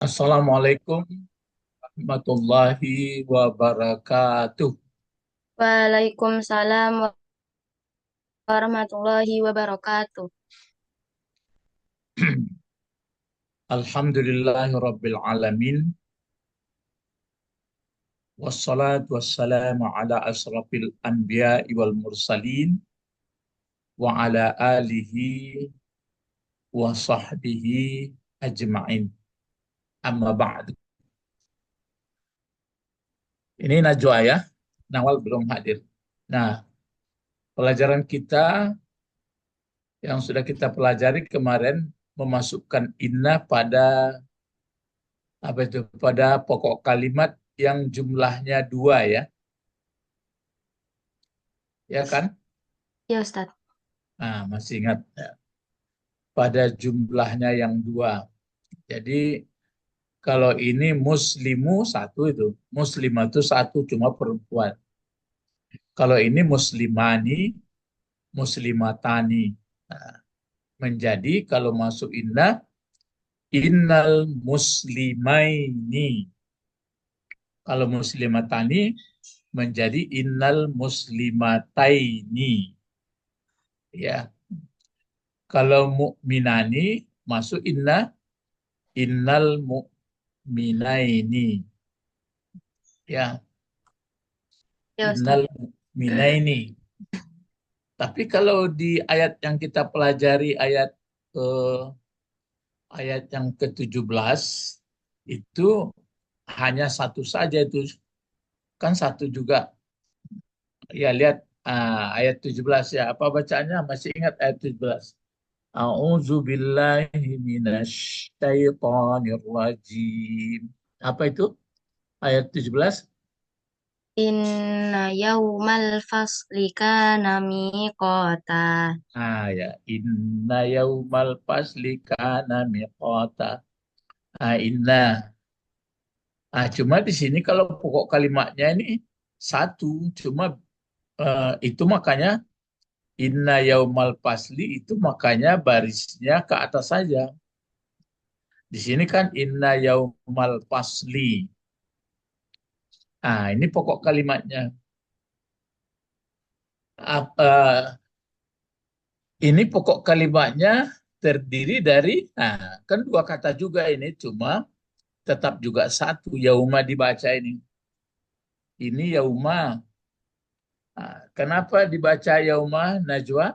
Assalamualaikum warahmatullahi wabarakatuh. Waalaikumsalam warahmatullahi wabarakatuh. Alhamdulillahi Rabbil Alamin. Wassalatu wassalamu ala asrafil anbiya'i wal mursalin. Wa ala alihi wa sahbihi ajma'in. Amma ba'du. Ini Najwa ya. Nawal belum hadir. Nah, pelajaran kita yang sudah kita pelajari kemarin memasukkan inna pada apa itu? Pada pokok kalimat yang jumlahnya dua ya. Ya kan? Ya Ustadz. Nah, masih ingat ya, pada jumlahnya yang dua. Jadi kalau ini muslimu satu itu, muslimah itu satu cuma perempuan. Kalau ini muslimani, muslimatani. Nah, menjadi kalau masuk inna, innal muslimaini. Kalau muslimatani menjadi innal muslimataini. Ya, kalau mukminani masuk inna innal mu'minaini. Ya, Ya innal Ustadz. mu'minaini. Tapi kalau di ayat yang kita pelajari eh, ayat yang ke-17 itu hanya satu saja itu kan satu juga. Ya lihat ayat 17 ya. Apa bacaannya? Masih ingat ayat 17? A'udzu billahi minasyaitonir rajim. Apa itu? Ayat 17. Inna yaumal fasli kana miqata. Ya, inna yaumal fasli kana miqata. Inna. Cuma di sini kalau pokok kalimatnya ini satu, cuma itu makanya inna yaumal fasli itu makanya barisnya ke atas saja. Di sini kan inna yaumal fasli. Ini pokok kalimatnya. Apa ini pokok kalimatnya terdiri dari kan dua kata juga ini cuma tetap juga satu yauma dibaca ini. Ini yauma. Kenapa dibaca yauma Najwa?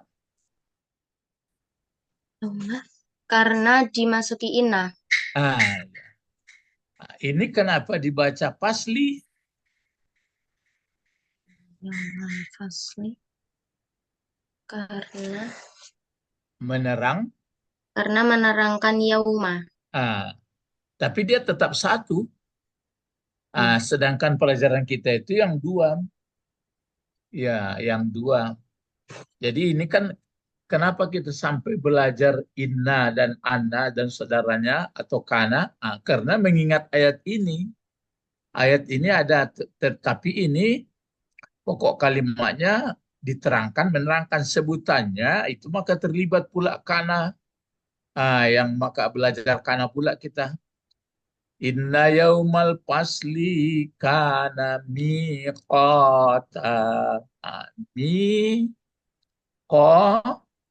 Yauma. Karena dimasuki inna. Ah, ini kenapa dibaca pasli? Yaumal fasli. Karena Menerang. menerangkan yauma. Ah, tapi dia tetap satu. Iya. Sedangkan pelajaran kita itu yang dua. Ya, yang dua. Jadi ini kan kenapa kita sampai belajar inna dan anna dan saudaranya atau kana? Karena mengingat ayat ini. Ayat ini ada, tetapi ini pokok kalimatnya diterangkan, menerangkan sebutannya, itu maka terlibat pula kana. Yang maka belajar kana pula kita. Inna yaumal fasli kana miqata. Ah,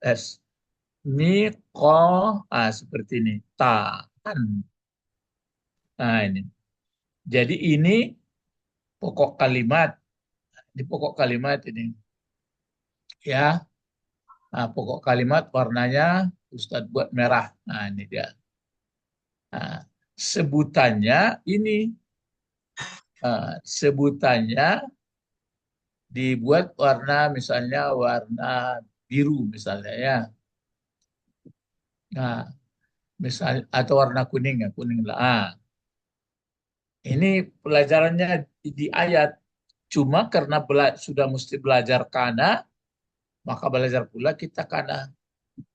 es miqo seperti ini tan. Ini jadi ini pokok kalimat di pokok kalimat ini ya. Pokok kalimat warnanya Ustadz buat merah. Ini dia. Nah, sebutannya ini sebutannya dibuat warna misalnya warna biru misalnya ya. Nah, misal atau warna kuning ya kuning lah. Ini pelajarannya di ayat. Cuma karena sudah mesti belajar kana, maka belajar pula kita kana.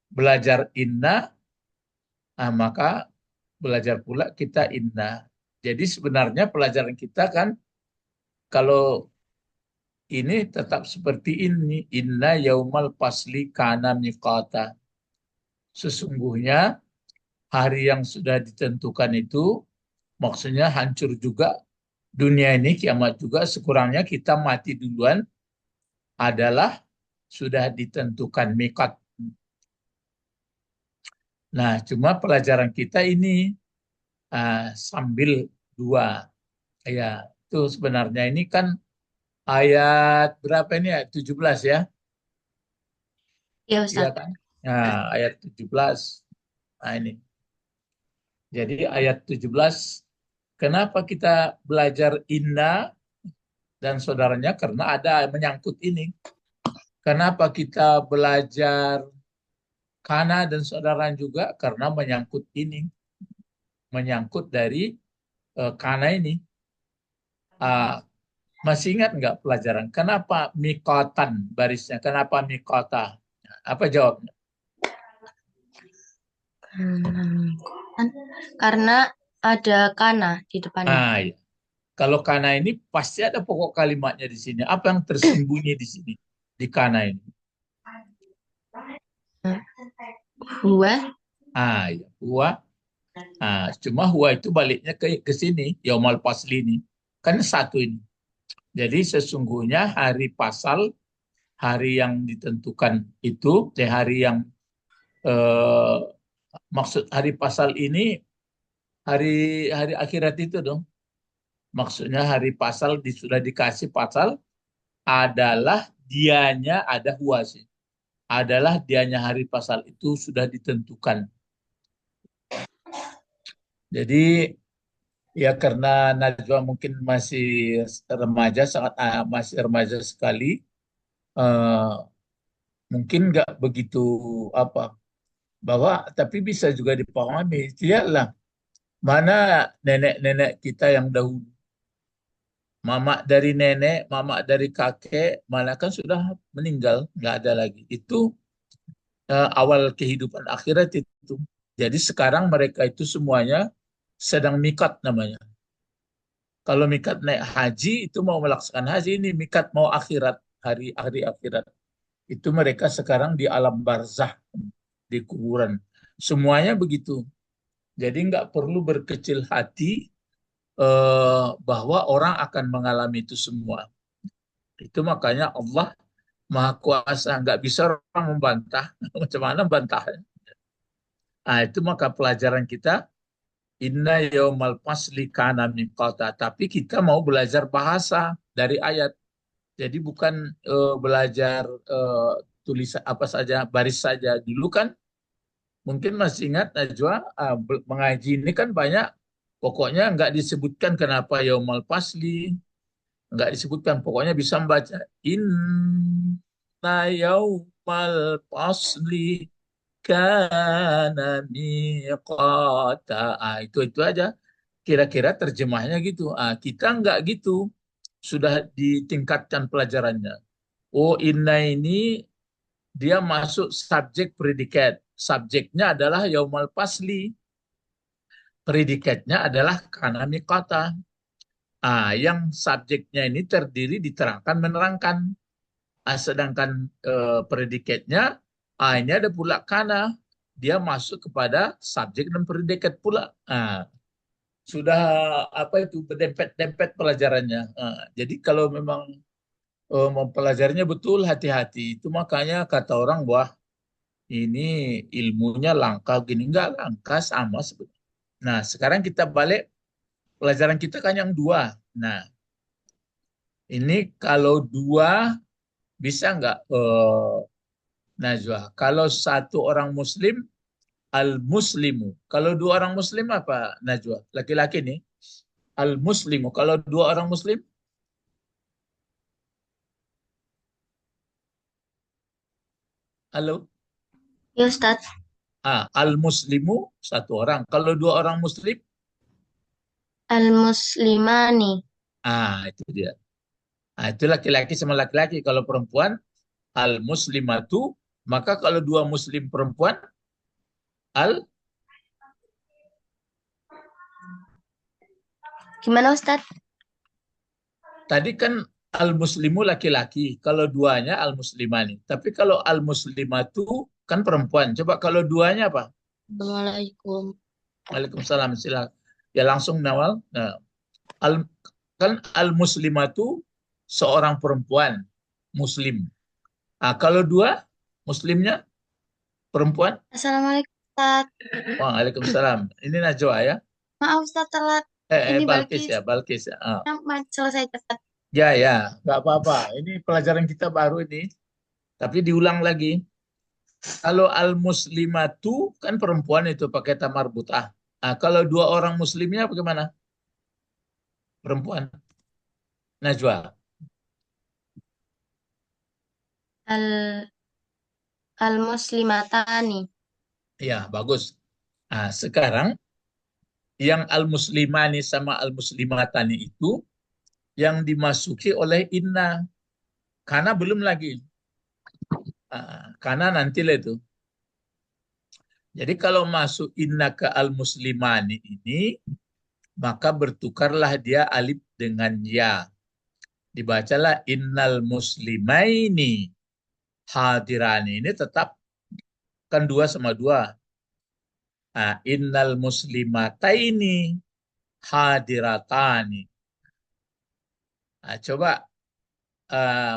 Belajar inna, maka belajar pula kita inna. Jadi sebenarnya pelajaran kita kan kalau ini tetap seperti ini. Inna yaumal pasli kana miqata. Sesungguhnya hari yang sudah ditentukan itu Maksudnya hancur juga dunia ini, kiamat juga. Sekurangnya kita mati duluan adalah sudah ditentukan miqat. Nah, cuma pelajaran kita ini sambil dua. Ya, itu sebenarnya ini kan ayat berapa ini ya? 17 ya? Ya Iya Ustadz. kan? Nah, ayat 17. Nah, ini. Jadi ayat 17, kenapa kita belajar inna dan saudaranya? Karena ada menyangkut ini. Kenapa kita belajar kana dan saudaranya juga? Karena menyangkut ini. Menyangkut dari kana ini. Ah, masih ingat nggak pelajaran? Kenapa mikotan barisnya? Kenapa mikota? Apa jawabnya? Karena ada kana di depannya. Ah, iya. Kalau kana ini pasti ada pokok kalimatnya di sini. Apa yang tersembunyi di sini? Di kana ini. Huwa. Iya. Huwa. Cuma huwa itu baliknya ke sini. Yaumal pasli ini. Kan satu ini. Jadi sesungguhnya hari pasal, hari yang ditentukan itu, hari yang eh, maksud hari pasal ini, hari hari akhirat itu dong. Maksudnya hari pasal sudah dikasih pasal adalah dianya ada huwa sih. Adalah dianya hari pasal itu sudah ditentukan. Jadi ya karena Najwa mungkin masih remaja, sangat masih remaja sekali, eh, mungkin nggak begitu apa bahwa tapi bisa juga dipahami. Lihatlah mana nenek-nenek kita yang dahulu, mama dari nenek, mama dari kakek, mana kan sudah meninggal, nggak ada lagi. Itu awal kehidupan akhirat itu. Jadi sekarang mereka itu semuanya sedang mikat namanya. Kalau mikat naik haji itu mau melaksanakan haji, ini mikat mau akhirat, hari akhirat. Itu mereka sekarang di alam barzah, di kuburan. Semuanya begitu. Jadi nggak perlu berkecil hati bahwa orang akan mengalami itu semua. Itu makanya Allah Maha Kuasa, nggak bisa orang membantah. Macam mana bantahnya? Itu maka pelajaran kita, inna yaumal fasli kana miqata. Tapi kita mau belajar bahasa dari ayat. Jadi bukan belajar tulisan apa saja, baris saja. Dulu kan mungkin masih ingat Najwa, mengaji ini kan banyak, pokoknya nggak disebutkan kenapa yaumal fasli, nggak disebutkan. Pokoknya bisa membaca inna yaumal fasli kana miqata. Itu aja. Kira-kira terjemahnya gitu. Kita nggak gitu. Sudah ditingkatkan pelajarannya. Oh, inna ini dia masuk subjek predikat. Subjeknya adalah yaumal pasli. Predikatnya adalah kana miqata. Yang subjeknya ini terdiri diterangkan menerangkan. Sedangkan predikatnya, ini ada pula kana. Dia masuk kepada subjek dan predikat pula. Sudah apa itu berdempet-dempet pelajarannya. Jadi kalau memang mempelajarinya betul hati-hati. Itu makanya kata orang, wah ini ilmunya langka gini. Enggak langka, sama sebenarnya. Nah sekarang kita balik, pelajaran kita kan yang dua. Nah ini kalau dua bisa nggak Najwa? Kalau satu orang muslim, al-muslimu. Kalau dua orang muslim apa Najwa? Laki-laki nih. Al-muslimu. Kalau dua orang muslim, halo? Ya Ustadz. Al-muslimu satu orang. Kalau dua orang muslim, Al-muslimani. itu dia. Itu laki-laki sama laki-laki. Kalau perempuan, al-muslimatu. Maka kalau dua muslim perempuan, al Gimana Ustadz? tadi kan al-muslimu laki-laki. Kalau duanya al-muslimani. Tapi kalau al-muslimatu kan perempuan. Coba kalau duanya apa? Assalamualaikum. Waalaikumsalam. Silakan. Ya langsung Nawal. Nah, al, kan al-muslimatu seorang perempuan muslim. Kalau dua muslimnya perempuan. Assalamualaikum, Ustadz. Waalaikumsalam. Ini Najwa ya. Maaf, Ustadz telat. Ini Balkis Balkis. ya, Balkis ya. Selesai cepat. Ya, ya, nggak apa-apa. Ini pelajaran kita baru ini, tapi diulang lagi. Kalau al-muslimatu kan perempuan itu pakai tamar butah. Kalau dua orang muslimnya bagaimana? Perempuan. Najwa. Al Al-muslimatani. Ya, bagus. Sekarang yang al-muslimani sama al-muslimatani itu yang dimasuki oleh inna. Karena belum lagi. Karena nanti lah itu. Jadi kalau masuk inna ke al-muslimani ini, maka bertukarlah dia alif dengan ya. Dibacalah innal muslimaini hadirani. Ini tetap kan dua sama dua. Innal muslimataini hadiratani. Coba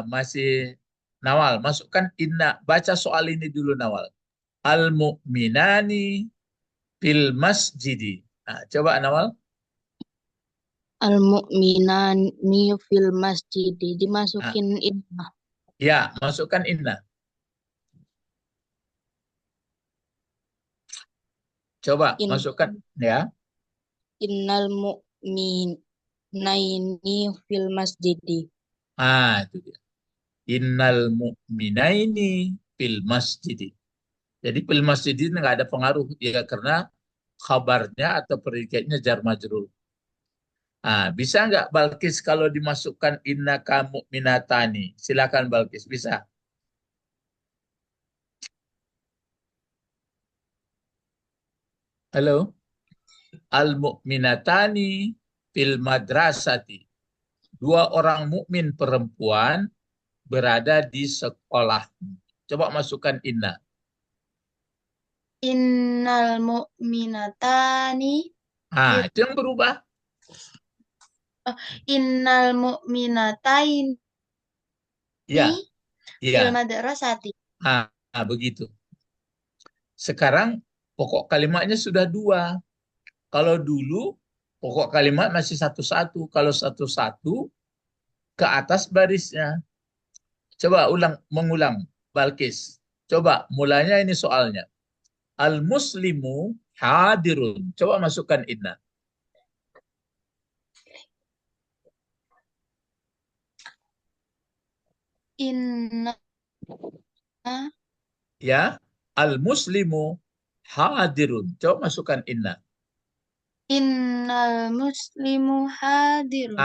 masih Nawal, masukkan inna. Baca soal ini dulu Nawal. Al mu'minani fil masjidi. Coba Nawal. Al-mu'minani fil masjid. Ah, Dimasukin inna. ya, masukkan inna. Coba In, masukkan ya. innal mu'minaini fil masjid. Itu dia. Innal mu'minaini fil masjidi. Jadi fil masjidi ini nggak ada pengaruh ya karena kabarnya atau predikatnya jar majrur. Bisa nggak Balkis kalau dimasukkan inna kamu minatani? Silakan Balkis, bisa. Halo, al mu'minatani fil madrasati. Dua orang mukmin perempuan berada di sekolah. Coba masukkan inna. Innal mu'minatani Itu yang berubah. innal mu'minataini Ya, fil iya. madrasati. Begitu. Sekarang pokok kalimatnya sudah dua. Kalau dulu pokok kalimat masih satu-satu. Kalau satu-satu ke atas barisnya. Coba mengulang, Balkis. Coba mulanya ini soalnya. Al-muslimu hadirun. Coba masukkan inna. Inna Ya, al-muslimu hadirun. Coba masukkan inna. innal muslimu hadirun.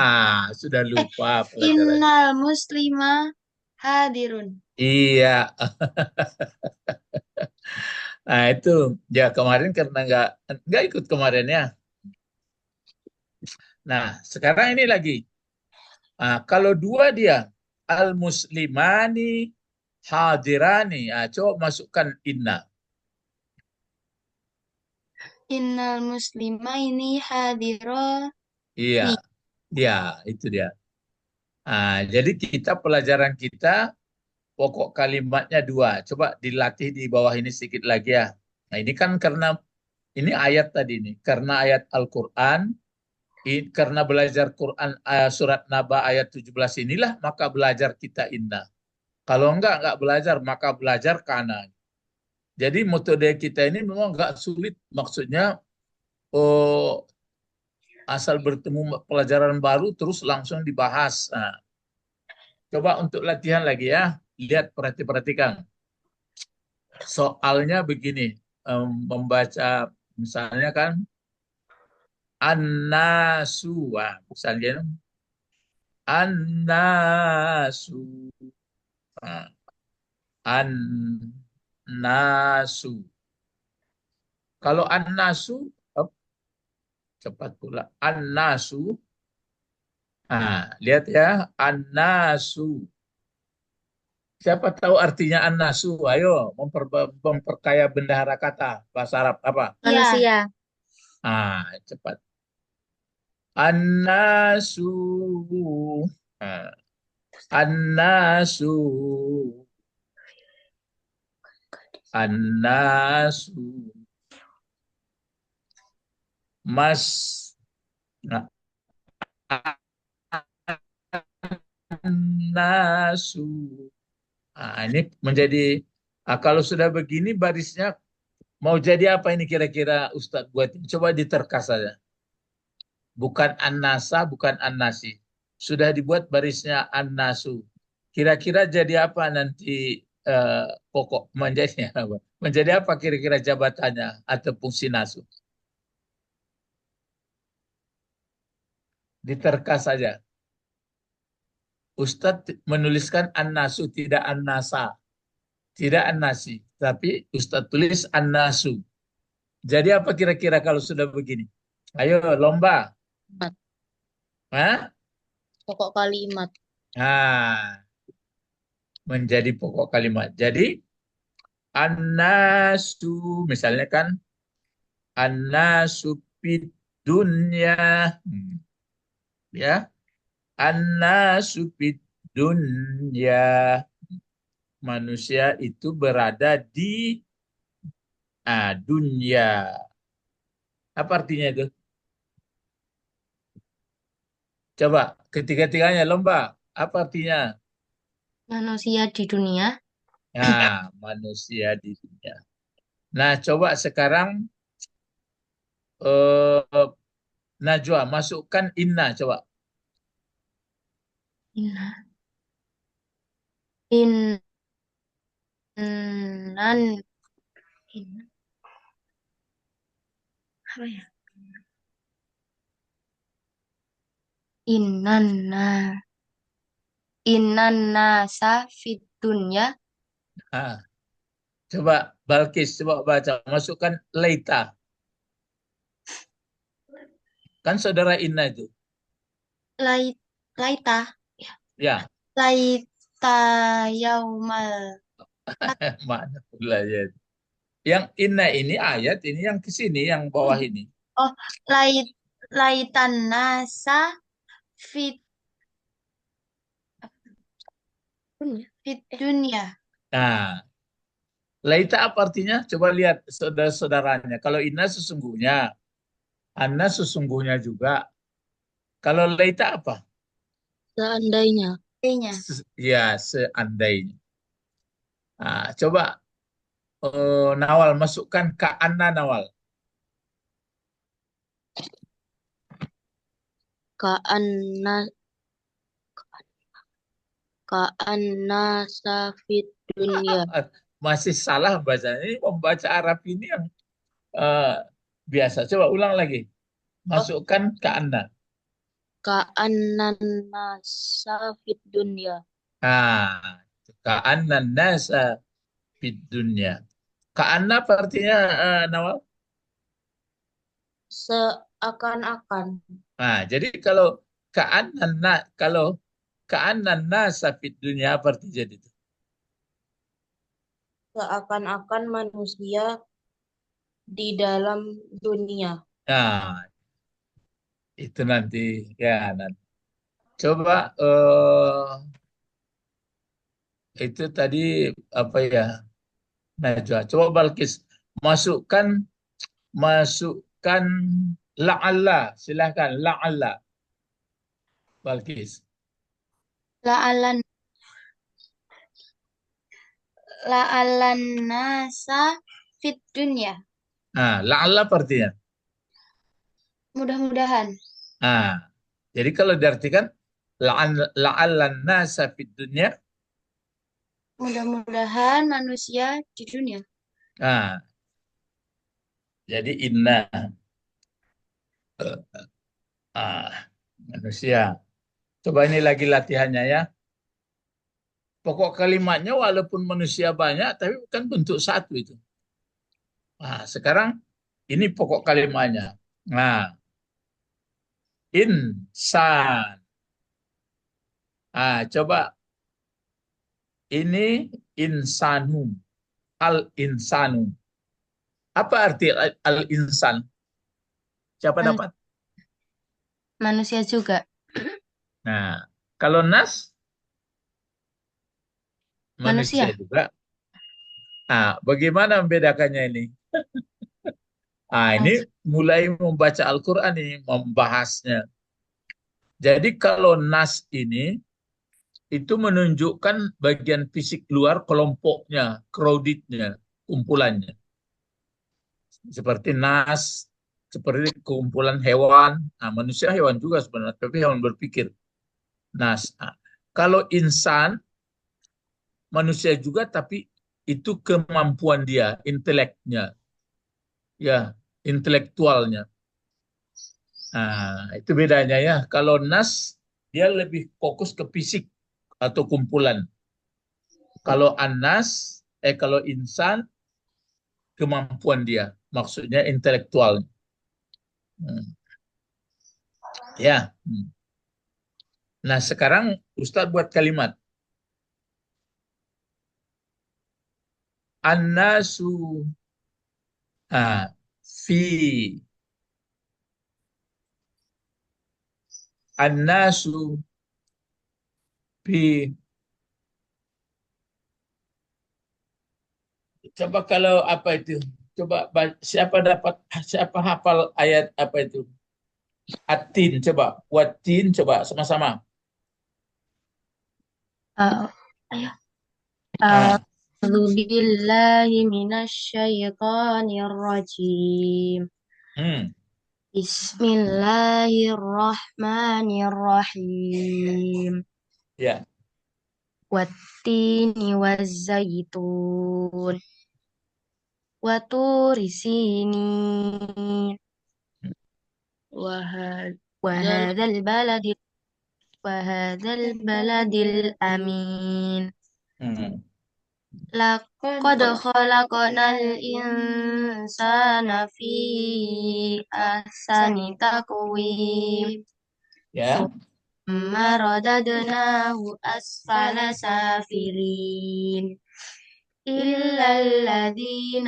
Sudah lupa pelajarannya. Innal muslima hadirun. Iya. Itu ya kemarin karena nggak ikut kemarin ya. Nah, sekarang ini lagi. Kalau dua dia al-muslimani hadirani. Coba masukkan inna. Innal muslima ini hadironi. Iya, iya itu dia. Jadi pelajaran kita pokok kalimatnya dua. Coba dilatih di bawah ini sedikit lagi ya. Nah ini kan karena ini ayat tadi nih. Karena ayat Al-Quran, karena belajar Quran surat Naba ayat 17 inilah maka belajar kita inna. Kalau enggak belajar maka belajar kana. Jadi metode kita ini memang enggak sulit. Maksudnya oh, asal bertemu pelajaran baru terus langsung dibahas. Coba untuk latihan lagi ya. Lihat, perhatikan. Soalnya begini, membaca misalnya kan an-nasu, misalnya an-nasu, Nah, an-nasu. Kalau an-nasu, cepat pula an-nasu. Lihat ya, an-nasu. Siapa tahu artinya an-nasu? Ayo, memperkaya bendahara kata bahasa Arab apa? Manusia. Cepat. An-nasu. Ah, An-nasu. An-nasu. Mas. Nah, An-nasu. Ini menjadi, kalau sudah begini barisnya mau jadi apa ini kira-kira Ustadz buat? Coba diterka saja. Bukan an-nasa, bukan an-nasi. Sudah dibuat barisnya an-nasu. Kira-kira jadi apa nanti pokok menjadinya apa? Menjadi apa kira-kira jabatannya atau fungsi nasu? Diterka saja. Ustadz menuliskan an-nasu, tidak an-nasa. Tidak an-nasi. Tapi Ustadz tulis an-nasu. Jadi apa kira-kira kalau sudah begini? Ayo lomba. Kalimat. Hah? Pokok kalimat. Nah, menjadi pokok kalimat. Jadi an-nasu misalnya kan an-nasu fid dunya. Ya, an-nasu fid dunya. Manusia itu berada di dunia. Apa artinya itu? Coba ketiga-tiganya lomba. Apa artinya? Manusia di dunia. Nah, manusia di dunia. Nah, coba sekarang eh, Najwa masukkan inna coba. Inna. Innan. Inna. Apa ya? Innanna. Innannasa fid dunya. Ah, coba Balkis coba baca masukkan leita. Kan saudara inna itu. Lait, laita. Ya. Ya, Laita yaumal. mana pula ya. Yang inna ini ayat ini yang ke sini yang bawah ini. Oh, lait, laitan nasa fit dunya. Fit dunya. Nah, leita apa artinya? Coba lihat saudara-saudaranya. Kalau inna sesungguhnya, anna sesungguhnya juga. Kalau leita apa? Seandainya. Seandainya. Ya, seandainya. Nah, coba Nawal masukkan ka anna Nawal. Ka'anna ka'anna safid dunya. Masih salah bacanya. Ini pembaca Arab ini yang eh, biasa. Coba ulang lagi. Oh, Masukkan ka anna. ka'anna safid dunya. Nah, ka anna nasa fid dunya. Ka anna apa artinya Nawal? Seakan-akan. Nah, jadi kalau ka'annan nasa fid dunya apa arti jadi itu? Seakan-akan manusia di dalam dunia. Nah, itu nanti ya nanti. Coba itu tadi apa ya? Najwa. Coba Balkis masukkan masukkan la'alla. Silahkan la'alla Balkis. La'alan la'alan nasa fit dunya. Nah, la'alla apa artinya? Mudah-mudahan. Nah, jadi kalau diartikan la'allan nasa fid dunya. Mudah-mudahan manusia di dunia. Nah, jadi inna ah, manusia. Coba ini lagi latihannya ya. Pokok kalimatnya walaupun manusia banyak, tapi bukan bentuk satu itu. Nah, sekarang ini pokok kalimatnya. Nah, insan. Coba ini insanu. Al-insanu. Apa arti al-insan? Siapa Man- dapat? Manusia juga. Nah, kalau nas manusia Manusia. juga. Nah, bagaimana membedakannya ini? Ini Langsung. mulai membaca Al-Quran ini, membahasnya. Jadi kalau nas ini itu menunjukkan bagian fisik luar kelompoknya, crowdednya, kumpulannya. Seperti nas, seperti kumpulan hewan. Nah, manusia hewan juga sebenarnya, tapi hewan berpikir. Nas. Nah, kalau insan, manusia juga, tapi itu kemampuan dia, inteleknya, ya, intelektualnya. Nah, itu bedanya ya. Kalau nas, dia lebih fokus ke fisik atau kumpulan. Kalau anas, kalau insan, kemampuan dia, maksudnya intelektual. Hmm. Ya. Hmm. Nah, sekarang Ustadz buat kalimat. An-nasu fi an-nasu fi coba kalau apa itu? Coba siapa hafal ayat apa itu? Atin coba. Watin coba sama-sama. Uh, ayo. Ah, أعوذ بالله من الشيطان الرجيم. hmm, بسم الله الرحمن الرحيم. ya. والتين والزيتون وطور سينين Zal وهذا البلد وهذا البلد الأمين. Hmm, لقد خلقنا الإنسان في أحسن تقويم ya. ثم رددناه أسفل سافلين إلا الذين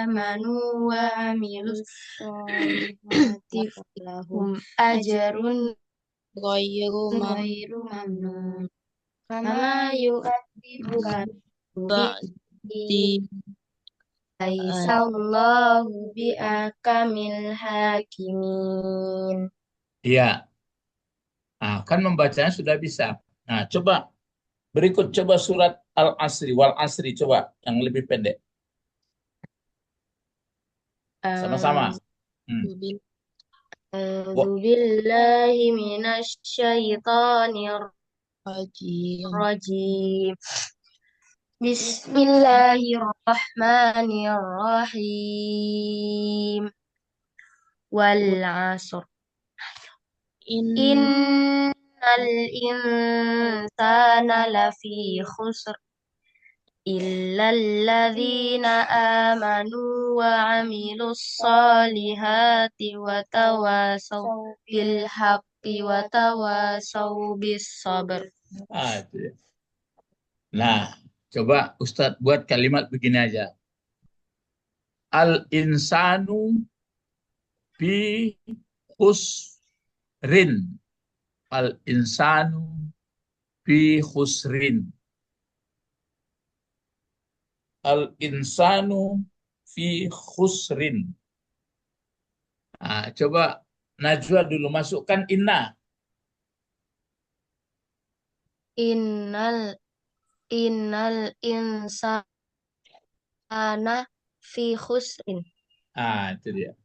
آمنوا وعملوا الصالحات فلهم أجر ghayru غير ممنون فما يؤذبك mabdi به ليس الله بأحكم الحاكمين. Iya. Nah, kan membacanya sudah bisa. Nah, coba berikut coba surat Al-Asri, Wal Asri coba yang lebih pendek. Sama-sama. أعوذ Hmm. أعوذ Wa- بالله من الشيطان rajim. الرجيم. بسم الله الرحمن الرحيم. والعصر In إن الإنسان لفي خسر إلا الذين آمنوا وعملوا الصالحات وتواصوا بالحق وتواصوا بالصبر. itu ya. Nah, coba Ustadz buat kalimat begini aja. Al-insanu fi khusrin. Al-insanu fi khusrin. Al-insanu fi khusrin. Coba Najwa dulu masukkan inna. Innal innal insana fi khusrin. Itu dia.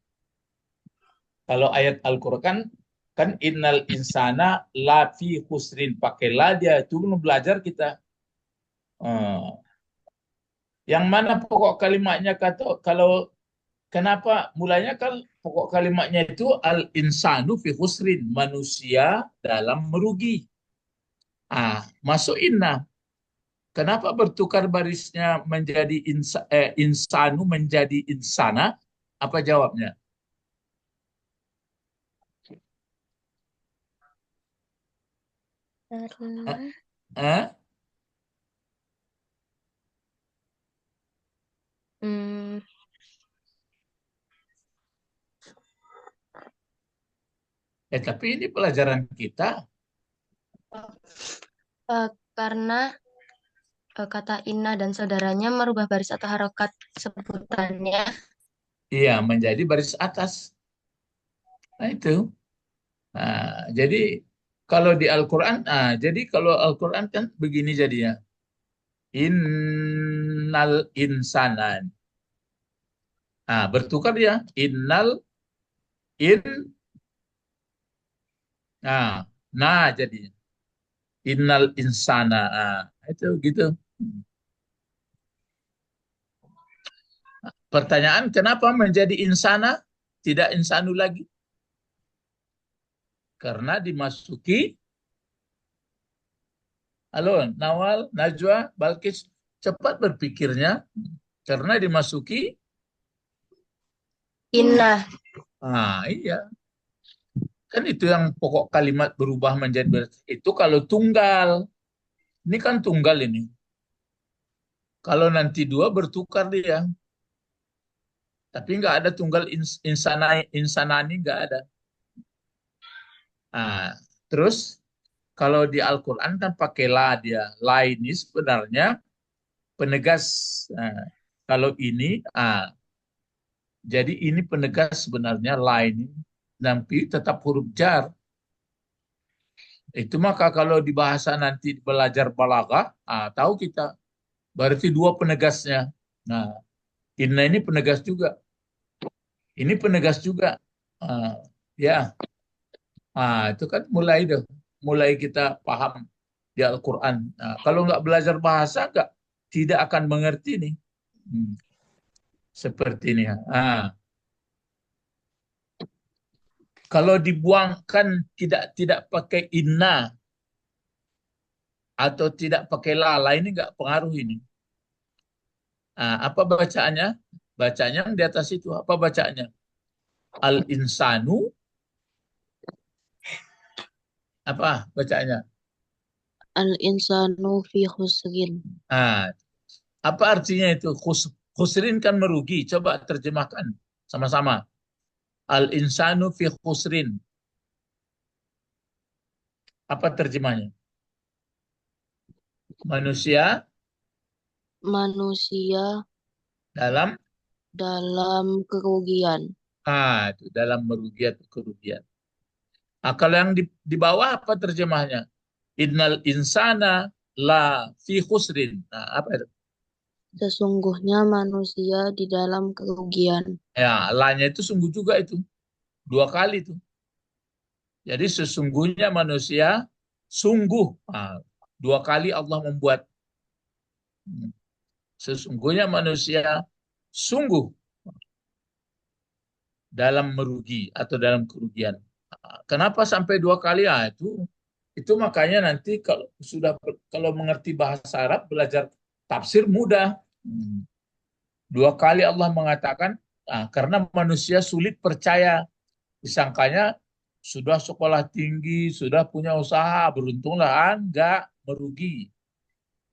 Kalau ayat Al-Quran kan innal insana la fi khusrin. Pakai la dia itu belum belajar kita. Ah, yang mana pokok kalimatnya kata kalau kenapa mulanya kan pokok kalimatnya itu al insanu fi khusrin, manusia dalam merugi. Masuk inna. Kenapa bertukar barisnya menjadi insanu menjadi insana? Apa jawabnya? Karena Eh? hmm, Tapi ini pelajaran kita. Eh, karena kata inna dan saudaranya merubah baris atau harokat sebutannya. Iya, menjadi baris atas. Nah, itu. Jadi kalau di Al-Quran, jadi kalau Al-Quran kan begini jadinya. Innal insanan. Bertukar ya. In, jadinya. Innal insana. Itu gitu. Pertanyaan, kenapa menjadi insana? Tidak insanu lagi. Karena dimasuki, halo, Nawal, Najwa, Balkis, cepat berpikirnya. Karena dimasuki, Inna. iya. Kan itu yang pokok kalimat berubah menjadi itu kalau tunggal. Ini kan tunggal ini. Kalau nanti dua bertukar dia. Tapi nggak ada tunggal insanani nggak ada. Nah, terus kalau di Al-Quran kan pakai la dia. La ini sebenarnya penegas. Nah, kalau ini, jadi ini penegas sebenarnya la ini. Tapi tetap huruf jar. Itu maka kalau di bahasa nanti belajar balaghah, tahu kita. Berarti dua penegasnya. Nah, inna ini penegas juga. Ini penegas juga. Ah, ya, itu kan mulai kita paham di Al-Quran. Nah, kalau nggak belajar bahasa, tidak akan mengerti nih. Hmm, seperti ini. Kalau dibuangkan tidak pakai inna atau tidak pakai lala ini nggak pengaruh ini. Apa bacaannya? Bacanya yang di atas itu. Apa bacaannya? Al-insanu, apa bacaannya? Al-insanu fi khusrin. Ah, apa artinya itu? Khusrin kan merugi. Coba terjemahkan sama-sama. Al-insanu fi khusrin. Apa terjemahnya? Manusia Manusia dalam dalam kerugian. itu dalam merugi atau kerugian. Kalau yang di bawah apa terjemahnya? Innal insana la fi khusrin. Apa itu? Sesungguhnya manusia di dalam kerugian. Ya, la-nya itu sungguh juga itu. Dua kali itu. Jadi sesungguhnya manusia sungguh. Dua kali Allah membuat. Sesungguhnya manusia sungguh dalam merugi atau dalam kerugian. Kenapa sampai dua kali? Itu makanya nanti kalau mengerti bahasa Arab belajar tafsir mudah. Dua kali Allah mengatakan karena manusia sulit percaya, disangkanya sudah sekolah tinggi, sudah punya usaha, beruntunglah, enggak merugi.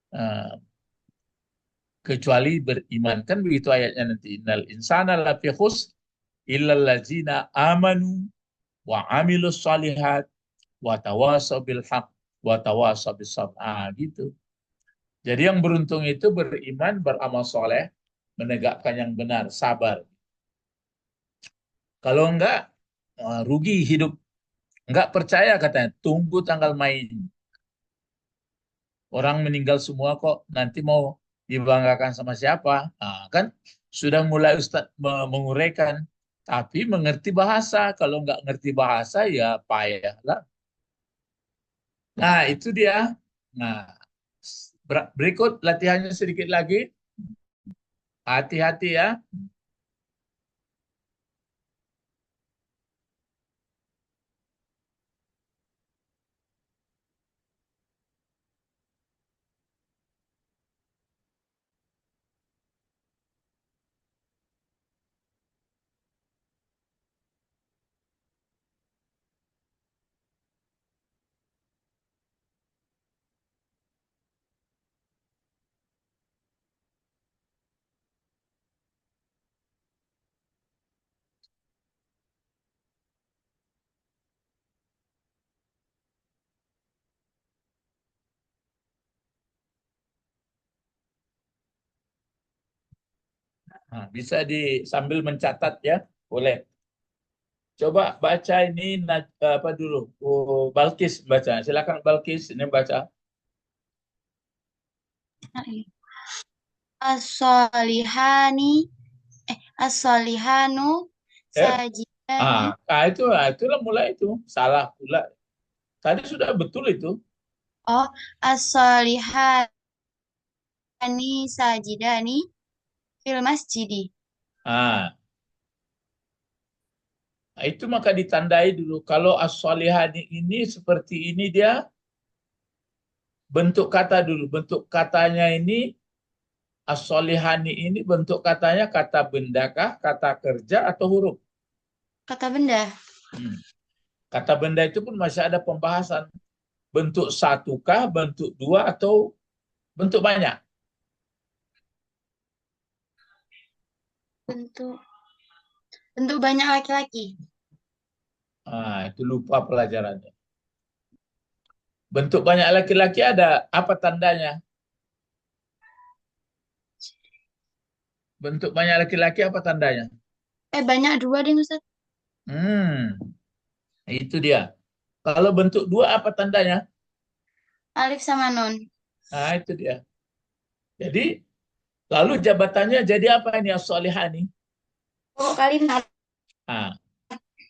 Ah, kecuali beriman, kan begitu ayatnya nanti. Innal insana lafi khusr illal ladzina amanu wa amilus salihat wa tawasaw bil haq wa tawasaw bis sabr. Gitu. Jadi yang beruntung itu beriman, beramal soleh, menegakkan yang benar, sabar. Kalau enggak, rugi hidup. Enggak percaya katanya, tunggu tanggal main. Orang meninggal semua kok, nanti mau dibanggakan sama siapa? Kan sudah mulai Ustadz menguraikan, tapi mengerti bahasa. Kalau nggak ngerti bahasa ya payah lah. Nah itu dia. Nah berikut latihannya sedikit lagi. Hati-hati ya. Nah, bisa sambil mencatat ya, boleh. Coba baca ini apa dulu? Oh, Balkis baca. Silakan Balkis ini baca. As-solihani, as-solihanu Eh, sajidani. itulah mulai itu. Salah pula. Tadi sudah betul itu. Oh, as-solihani sajidani fil masjidi. Ah, nah, itu maka ditandai dulu. Kalau as-solihani ini seperti ini dia bentuk kata dulu. Bentuk katanya ini as-solihani ini bentuk katanya kata bendakah, kata kerja atau huruf? Kata benda. Hmm. Kata benda itu pun masih ada pembahasan. Bentuk satukah, bentuk dua, atau bentuk banyak? Bentuk bentuk banyak laki-laki. Itu lupa pelajarannya. Bentuk banyak laki-laki ada apa tandanya? Bentuk banyak laki-laki apa tandanya? Banyak dua deh Ustaz. Hmm, itu dia. Kalau bentuk dua apa tandanya? Alif sama nun. Nah, itu dia. Jadi, lalu jabatannya jadi apa ini as-solihani? Pokok kalimat. Nah,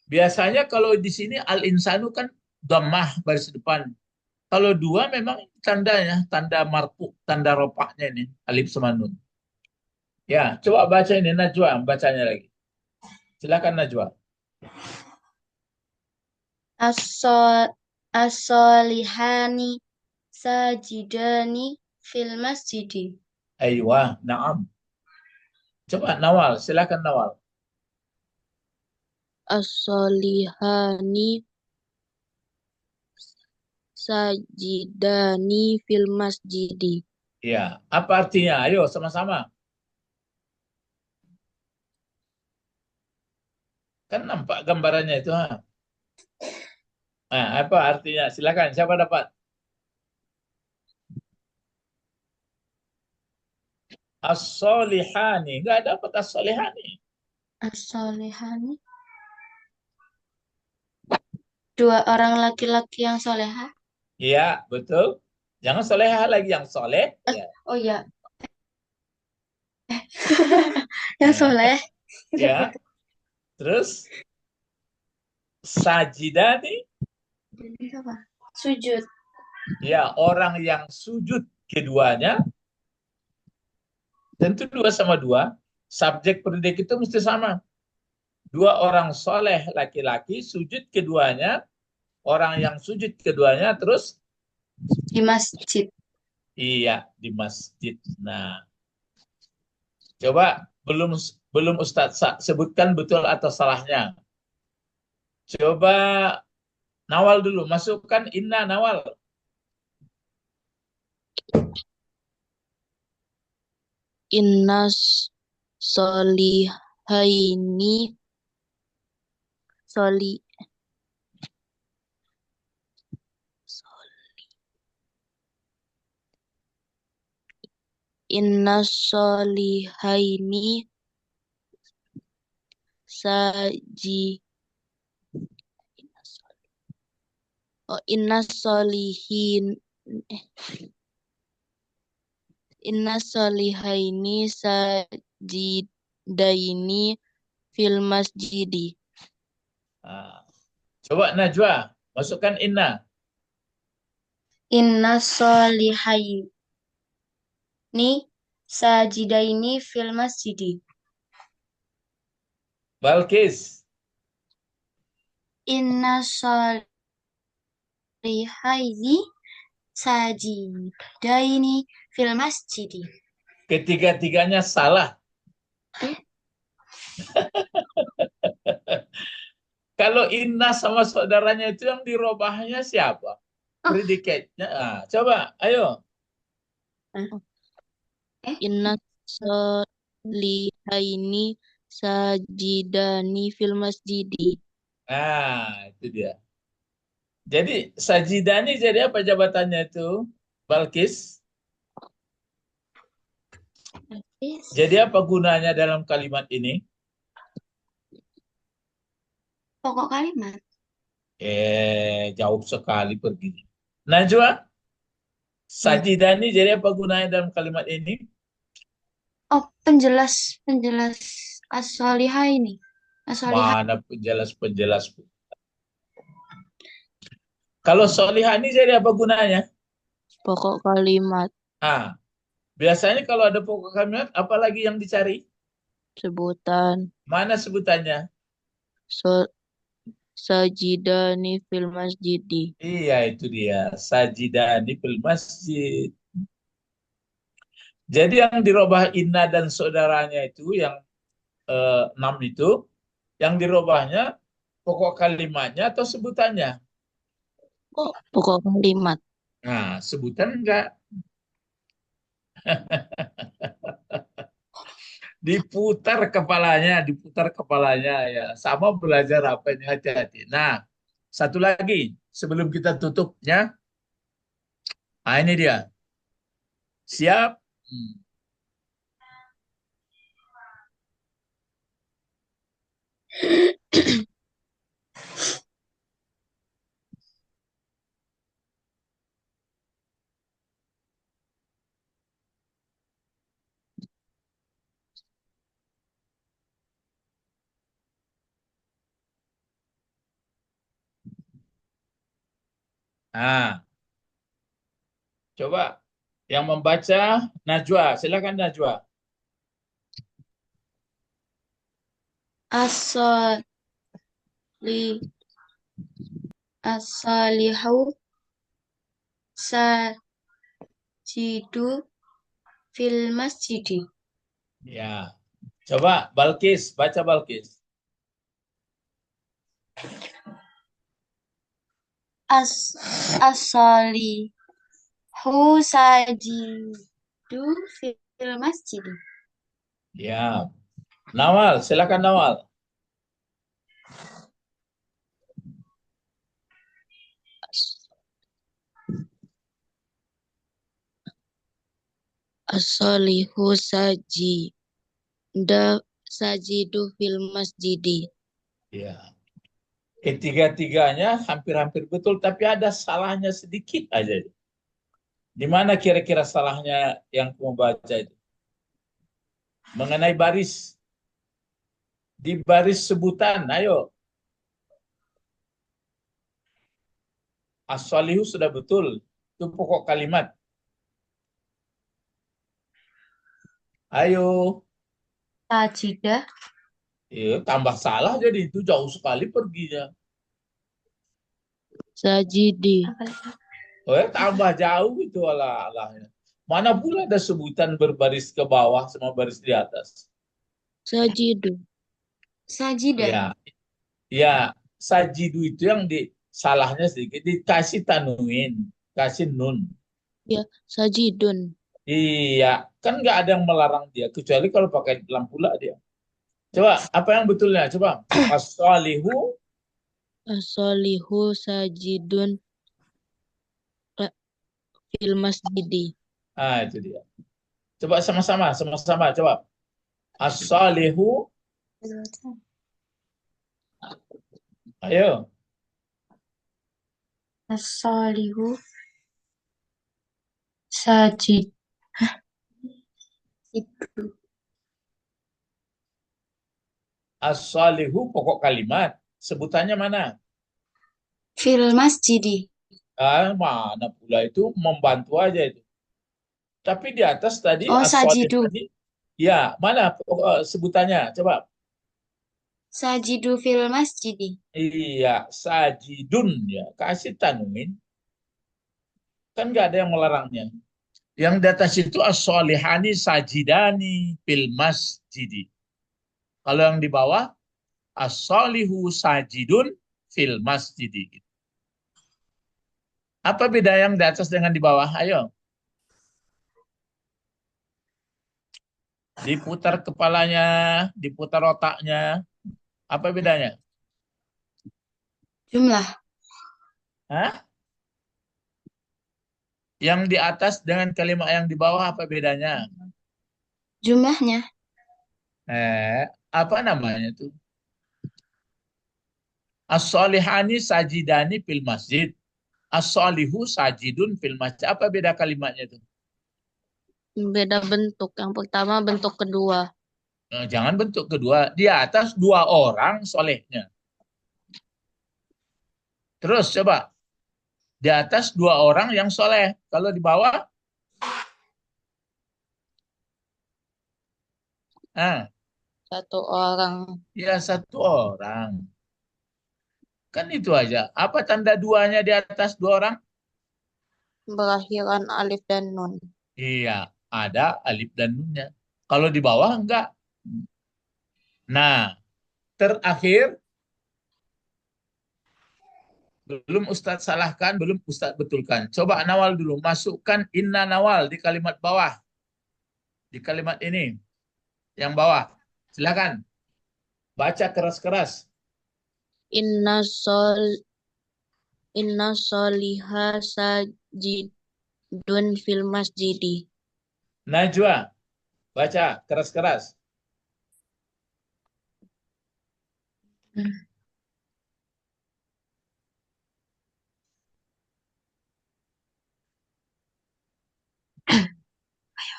biasanya kalau di sini al-insanu kan dhammah baris depan. Kalau dua memang tandanya, tanda marfu, tanda ropaknya ini, alif sama nun. Ya, coba baca ini Najwa, bacanya lagi. Silakan Najwa. As-so- As-solihani sajidani fil masjidi. Aywa, na'am. Coba Nawal, silakan Nawal. As-solihani sajidani fil masjidi. Ya, apa artinya? Ayo sama-sama. Kan nampak gambarannya itu. Ha? Nah, apa artinya? Silakan, siapa dapat? As-solihani. Enggak dapat as-solihani. As-solihani. Dua orang laki-laki yang soleha. Iya, betul. Jangan solehah lagi, yang soleh. Ya. Oh iya, yang Nah, soleh. ya. Terus sajidani, Ini apa? Sujud. ya orang yang sujud keduanya, tentu dua sama dua. Subjek predikat itu mesti sama. Dua orang soleh laki-laki, sujud keduanya, orang yang sujud keduanya, terus Di masjid. iya di masjid. Nah, coba belum belum Ustadz sebutkan betul atau salahnya. Coba Nawal dulu, masukkan inna Nawal. Innas solihaini soli Innas solihaini saji innas solihin innas solihaini sajidaini fil masjidi. Nah, coba Najwa, masukkan inna. Inna solihaini sajidaini fil masjidi. Balkis. Inna solihaini sajidaini fil masjidi. Ketiga-tiganya salah. Kalau inna sama saudaranya itu yang dirobahnya siapa? Predikatnya. Nah, coba, ayo. Innas solihaini sajidani fil masjidi. Nah, itu dia. Jadi sajidani jadi apa jabatannya itu? Balkis? Jadi apa gunanya dalam kalimat ini? Pokok kalimat. Jauh sekali pergi. Najwa, Ya. sajidani jadi apa gunanya dalam kalimat ini? Oh, penjelas as-solihah ini. As-solihah. Mana penjelas-penjelas. Kalau solihah ini jadi apa gunanya? Pokok kalimat. Ah, biasanya kalau ada pokok kalimat, apa lagi yang dicari? Sebutan. Mana sebutannya? So, sajidani fil masjidi. Iya, itu dia. Sajidani fil masjid. Jadi yang dirubah inna dan saudaranya itu, yang 6 itu, yang dirubahnya pokok kalimatnya atau sebutannya? Oh, pokok kalimat. Nah, sebutan enggak. Diputar kepalanya ya. Sama belajar apa ini, hati-hati. Nah, satu lagi sebelum kita tutupnya. Nah, ini dia. Siap? Hmm. Nah, coba yang membaca Najwa. Silakan Najwa. As-soli as-solihu sajidu fil masjidi. Ya. Coba Balkis, baca Balkis. As-solihu sajidu fil masjidi. Ya. Nawal, silakan Nawal. As-solihu sajidu fil masjidi. Ya. Ketiga-tiganya hampir-hampir betul, tapi ada salahnya sedikit aja. Di mana kira-kira salahnya yang kamu baca itu? Mengenai baris. Di baris sebutan, ayo. As-salihu sudah betul. Itu pokok kalimat. Ayo. Sajidah. Tambah salah jadi itu jauh sekali perginya. Sajidi. Tambah jauh itu alahnya. Mana pula ada sebutan berbaris ke bawah sama baris di atas. Sajidu. Sajidah. Ya, ya, sajidu itu yang di salahnya sedikit dikasih tanwin, kasih nun. Ya, sajidun. Iya, kan nggak ada yang melarang dia kecuali kalau pakai lampu lah dia. Coba apa yang betulnya? Coba as-salihu. As-solihu sajidun fil masjidi. Itu dia. Coba sama-sama. Coba as-salihu. Ayo, As-solihu sajid. Itu. as-salihu pokok kalimat. Sebutannya mana? Fil masjidi. Mana pula itu membantu aja itu. Tapi di atas tadi Oh, as-salihu sajidu. tadi, ya mana sebutannya? Coba. Sajidu fil masjidi. Iya, sajidun ya. Kasih tanwin. Kan nggak ada yang melarangnya. Yang di atas itu as-solihani sajidani fil masjidi. Kalau yang di bawah as-solihu sajidun fil masjidi. Apa beda yang di atas dengan di bawah? Ayo. Diputar kepalanya, diputar otaknya. Apa bedanya? Jumlah. Hah? Yang di atas dengan kalimat yang di bawah apa bedanya? Jumlahnya. Apa namanya tuh? As-solihani sajidani fil masjid. As-solihu sajidun fil masjid. Apa beda kalimatnya itu? Beda bentuk. Yang pertama bentuk kedua. Jangan bentuk kedua. Di atas dua orang solehnya. Terus coba. Di atas dua orang yang soleh. Kalau di bawah, ah, Satu orang. ya satu orang. Kan itu aja. Apa tanda duanya di atas dua orang? Berakhiran alif dan nun. Iya, ada alif dan nunnya. Kalau di bawah enggak. Nah, terakhir, belum Ustadz salahkan, belum Ustadz betulkan. Coba Nawal dulu, masukkan inna Nawal di kalimat bawah. Di kalimat ini, yang bawah. Silakan, baca keras-keras. Inna sol Inna soliha sajidun fil masjidi. Najwa, baca keras-keras.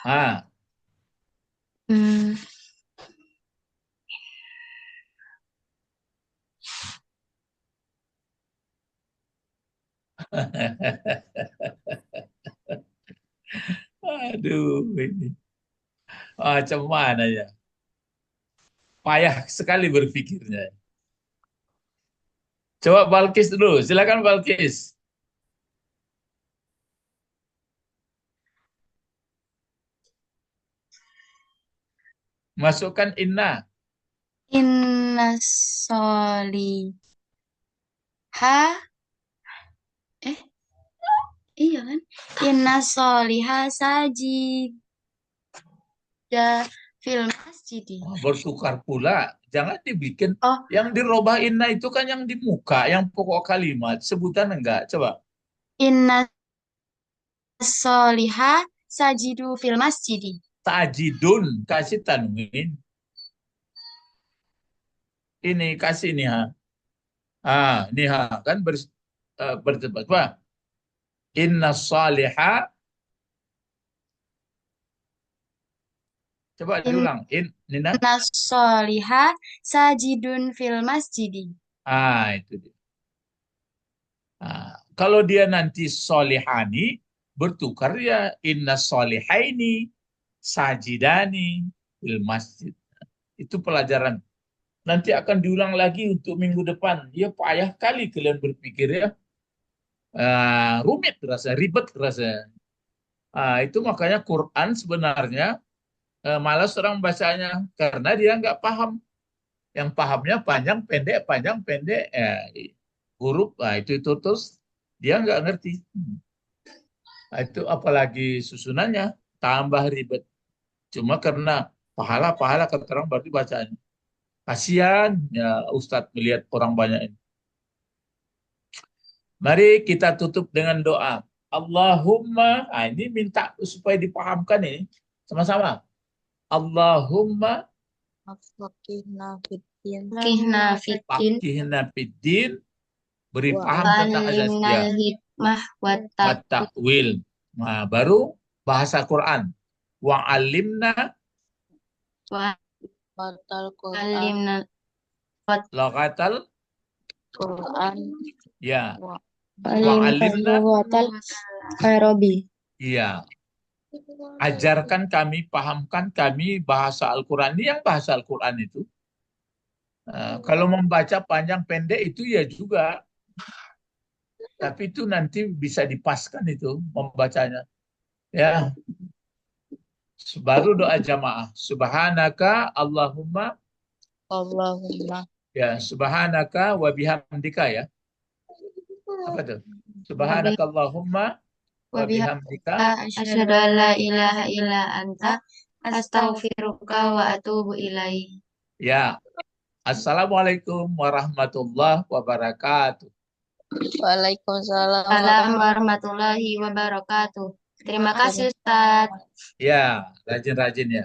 Ah. Hmm. Aduh, ini macam mana ya? Payah sekali berpikirnya. Coba Balkis dulu, silakan Balkis. Masukkan inna. Inna soliha. Eh, iya kan? Inna soliha sajida fil masjidi. Bertukar pula. Jangan dibikin. Oh, Yang dirubah inna itu kan yang di muka, yang pokok kalimat. Sebutan enggak? Coba. inna soliha sajidu fil masjidi. Tajidun. Kasih tanwin. Ini kasih nih ha. Nih ha. Kan berdebat. Wah. Inna salihah. Coba diulang. Nina. Inna soliha sajidun fil masjidi. Itu dia. Kalau dia nanti solihani, bertukar ya inna solihaini sajidani fil masjid. Itu pelajaran. Nanti akan diulang lagi untuk minggu depan. Ya payah kali kalian berpikir ya. Rumit rasa, ribet rasa. Itu makanya Quran sebenarnya malas orang bacanya karena dia nggak paham. Yang pahamnya panjang pendek, huruf, itu terus dia nggak ngerti. Itu apalagi susunannya tambah ribet. Cuma karena pahala kata orang berarti bacanya. Kasihan ya Ustadz melihat orang banyak ini. Mari kita tutup dengan doa. Allahumma, ini minta supaya dipahamkan ini sama-sama. Allahumma Fakihna fiddin. Kihna fitin fakihna fiddin, beri Wa paham tentang azas walimnal dia. hikmah Wa wattaqwa ta'wil. Nah, baru bahasa Quran. Wa alimna Batal Quran. walimnal laqatal, Quran. ya. Wa Wa alimna, watal Arabi. iya. Ajarkan kami, pahamkan kami bahasa Al-Quran. Ini yang bahasa Al-Quran itu. Kalau membaca panjang pendek itu ya juga. Tapi itu nanti bisa dipaskan itu membacanya. Ya, baru doa jamaah. Subhanaka Allahumma, Allahumma ya subhanaka wa bihamdika ya. Apa tuh? Subhanaka Allahumma wa bihamdika. Asyhadu an la ilaha illa anta astaghfiruka wa atubu ilaih. Ya. Assalamualaikum warahmatullahi wabarakatuh. Waalaikumsalam Assalamualaikum warahmatullahi wabarakatuh. Terima kasih Ustaz. Ya, rajin-rajin ya.